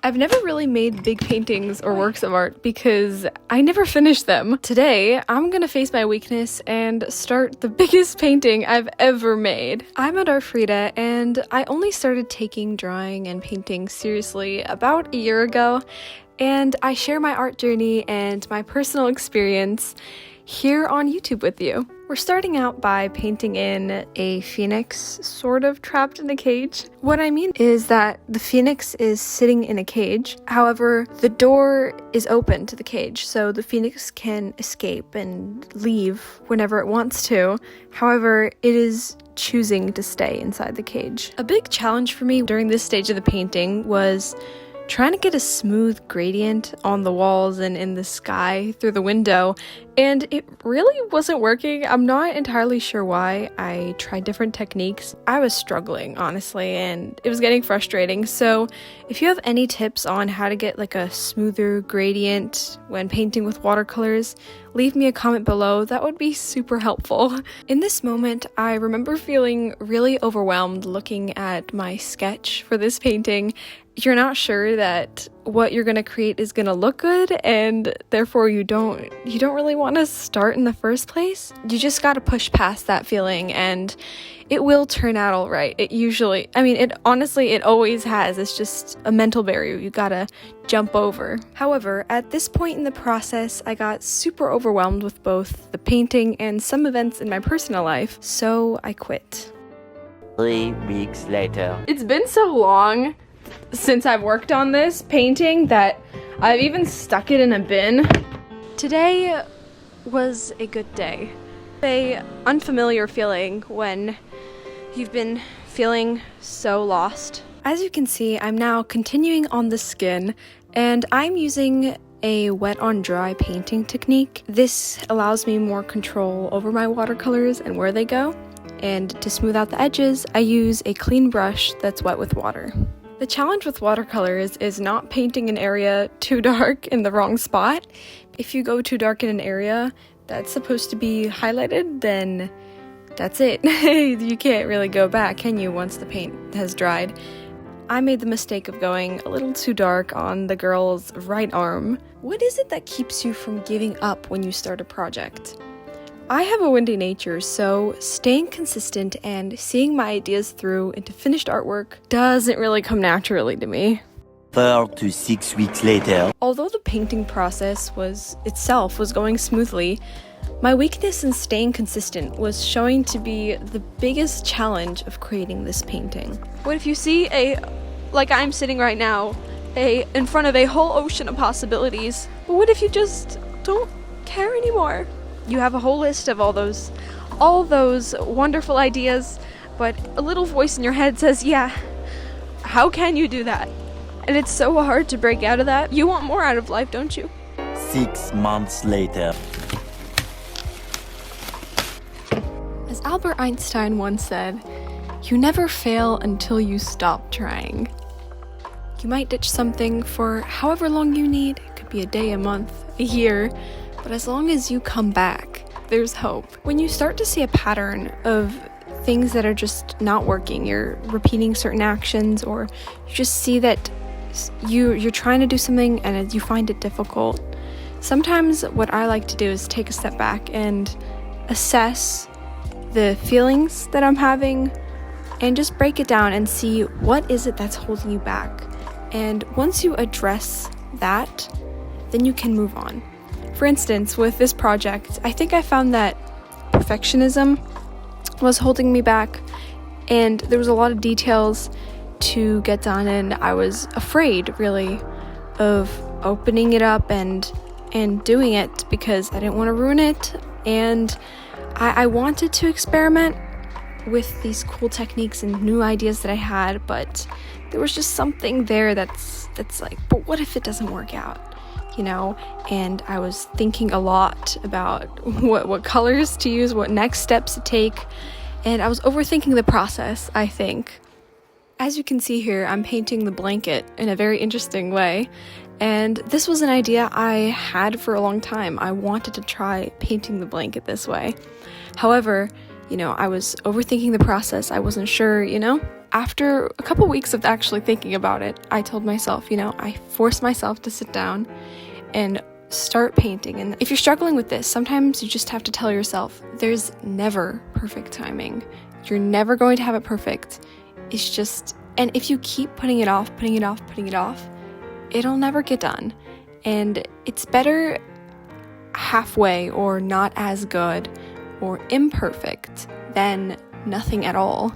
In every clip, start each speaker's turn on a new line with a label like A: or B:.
A: I've never really made big paintings or works of art because I never finish them. Today, I'm gonna face my weakness and start the biggest painting I've ever made. I'm Adar Frida, and I only started taking drawing and painting seriously about a year ago, and I share my art journey and my personal experience here on YouTube with you. We're starting out by painting in a phoenix sort of trapped in a cage. What I mean is that the phoenix is sitting in a cage. However, the door is open to the cage, so the phoenix can escape and leave whenever it wants to. However, it is choosing to stay inside the cage. A big challenge for me during this stage of the painting was trying to get a smooth gradient on the walls and in the sky through the window, and it really wasn't working. I'm not entirely sure why. I tried different techniques. I was struggling, honestly, and it was getting frustrating. So if you have any tips on how to get like a smoother gradient when painting with watercolors, leave me a comment below. That would be super helpful. In this moment, I remember feeling really overwhelmed looking at my sketch for this painting. You're not sure that what you're going to create is going to look good, and therefore you don't really want to start in the first place. You just got to push past that feeling, and it will turn out all right. It always has. It's just a mental barrier you got to jump over. However, at this point in the process, I got super overwhelmed with both the painting and some events in my personal life, so I quit.
B: 3 weeks later.
A: It's been so long since I've worked on this painting that I've even stuck it in a bin. Today was a good day. An unfamiliar feeling when you've been feeling so lost. As you can see, I'm now continuing on the skin, and I'm using a wet on dry painting technique. This allows me more control over my watercolors and where they go. And to smooth out the edges, I use a clean brush that's wet with water. The challenge with watercolors is not painting an area too dark in the wrong spot. If you go too dark in an area that's supposed to be highlighted, then that's it. You can't really go back, can you, once the paint has dried? I made the mistake of going a little too dark on the girl's right arm. What is it that keeps you from giving up when you start a project? I have a windy nature, so staying consistent and seeing my ideas through into finished artwork doesn't really come naturally to me.
B: 4 to 6 weeks later.
A: Although the painting process was going smoothly, my weakness in staying consistent was showing to be the biggest challenge of creating this painting. What if you see like I'm sitting right now, in front of a whole ocean of possibilities, but what if you just don't care anymore? You have a whole list of all those wonderful ideas, but a little voice in your head says, yeah, how can you do that? And it's so hard to break out of that. You want more out of life, don't you?
B: 6 months later.
A: As Albert Einstein once said, you never fail until you stop trying. You might ditch something for however long you need. It could be a day, a month, a year. But as long as you come back, there's hope. When you start to see a pattern of things that are just not working, you're repeating certain actions, or you just see that you're trying to do something and you find it difficult, sometimes what I like to do is take a step back and assess the feelings that I'm having and just break it down and see what is it that's holding you back. And once you address that, then you can move on. For instance, with this project, I think I found that perfectionism was holding me back, and there was a lot of details to get done, and I was afraid, really, of opening it up and doing it because I didn't want to ruin it, and I wanted to experiment with these cool techniques and new ideas that I had, but there was just something there that's like, but what if it doesn't work out? And I was thinking a lot about what colors to use, what next steps to take, and I was overthinking the process, I think. As you can see here, I'm painting the blanket in a very interesting way, and this was an idea I had for a long time. I wanted to try painting the blanket this way. However, I was overthinking the process. I wasn't sure, after a couple weeks of actually thinking about it, I told myself, I forced myself to sit down and start painting. And if you're struggling with this, sometimes you just have to tell yourself, there's never perfect timing. You're never going to have it perfect. It's just, and if you keep putting it off, it'll never get done. And it's better halfway or not as good or imperfect than nothing at all.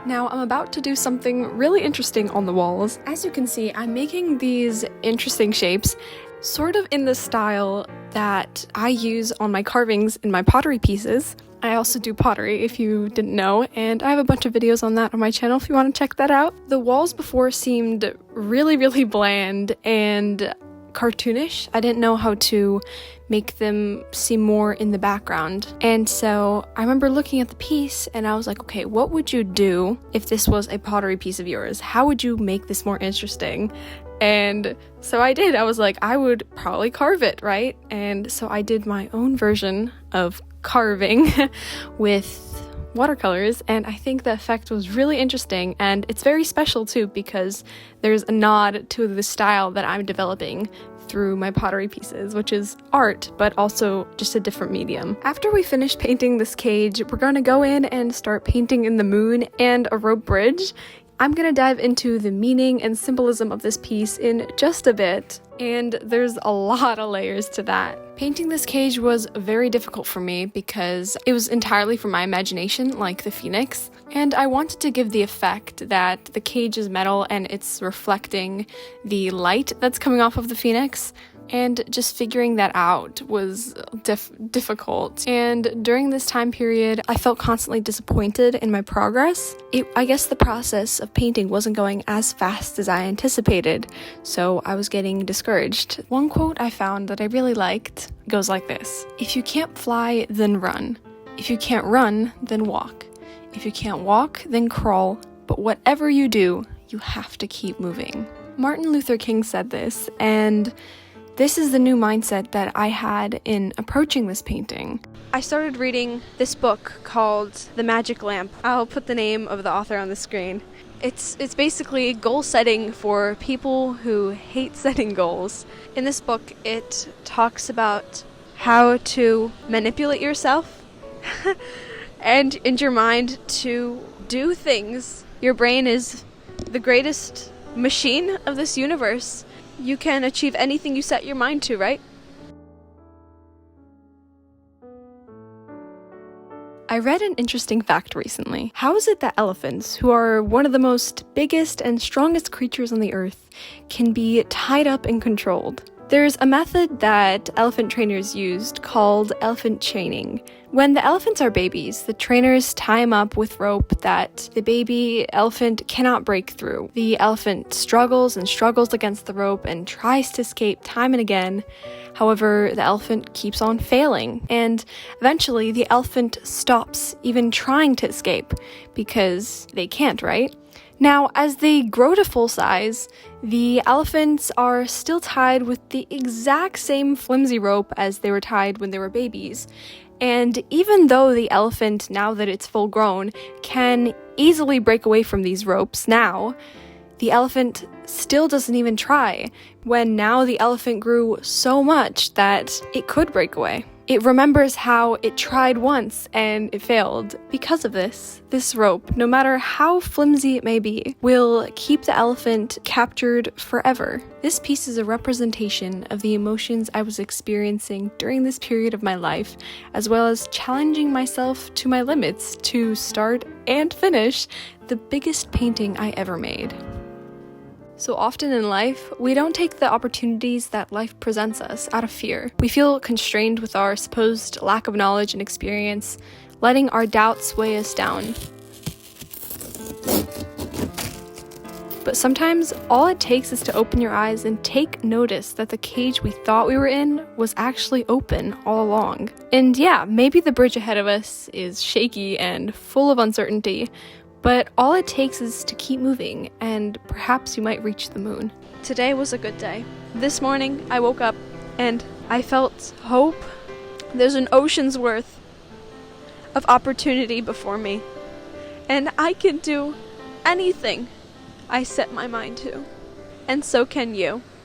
A: Now I'm about to do something really interesting on the walls. As you can see, I'm making these interesting shapes, sort of in the style that I use on my carvings in my pottery pieces. I also do pottery, if you didn't know, and I have a bunch of videos on that on my channel if you want to check that out. The walls before seemed really, really bland and cartoonish. I didn't know how to make them seem more in the background. And so I remember looking at the piece and I was like, okay, what would you do if this was a pottery piece of yours? How would you make this more interesting? And so I did. I was like, I would probably carve it, right? And so I did my own version of carving with watercolors, and I think the effect was really interesting, and it's very special too because there's a nod to the style that I'm developing through my pottery pieces, which is art, but also just a different medium. After we finish painting this cage, we're going to go in and start painting in the moon and a rope bridge. I'm going to dive into the meaning and symbolism of this piece in just a bit, and there's a lot of layers to that. Painting this cage was very difficult for me because it was entirely from my imagination, like the phoenix, and I wanted to give the effect that the cage is metal and it's reflecting the light that's coming off of the phoenix. And just figuring that out was difficult. And during this time period, I felt constantly disappointed in my progress. I guess the process of painting wasn't going as fast as I anticipated, so I was getting discouraged. One quote I found that I really liked goes like this: "If you can't fly, then run. If you can't run, then walk. If you can't walk, then crawl. But whatever you do, you have to keep moving." Martin Luther King said this, and this is the new mindset that I had in approaching this painting. I started reading this book called The Magic Lamp. I'll put the name of the author on the screen. It's basically goal setting for people who hate setting goals. In this book, it talks about how to manipulate yourself and in your mind to do things. Your brain is the greatest machine of this universe. You can achieve anything you set your mind to, right? I read an interesting fact recently. How is it that elephants, who are one of the most biggest and strongest creatures on the earth, can be tied up and controlled? There's a method that elephant trainers used called elephant chaining. When the elephants are babies, the trainers tie them up with rope that the baby elephant cannot break through. The elephant struggles and struggles against the rope and tries to escape time and again. However, the elephant keeps on failing, and eventually the elephant stops even trying to escape because they can't, right? Now, as they grow to full size, the elephants are still tied with the exact same flimsy rope as they were tied when they were babies. And even though the elephant, now that it's full grown, can easily break away from these ropes now, the elephant still doesn't even try, when now the elephant grew so much that it could break away. It remembers how it tried once and it failed. Because of this rope, no matter how flimsy it may be, will keep the elephant captured forever. This piece is a representation of the emotions I was experiencing during this period of my life, as well as challenging myself to my limits to start and finish the biggest painting I ever made. So often in life, we don't take the opportunities that life presents us out of fear. We feel constrained with our supposed lack of knowledge and experience, letting our doubts weigh us down. But sometimes all it takes is to open your eyes and take notice that the cage we thought we were in was actually open all along. And yeah, maybe the bridge ahead of us is shaky and full of uncertainty, but all it takes is to keep moving, and perhaps you might reach the moon. Today was a good day. This morning, I woke up, and I felt hope. There's an ocean's worth of opportunity before me, and I can do anything I set my mind to. And so can you.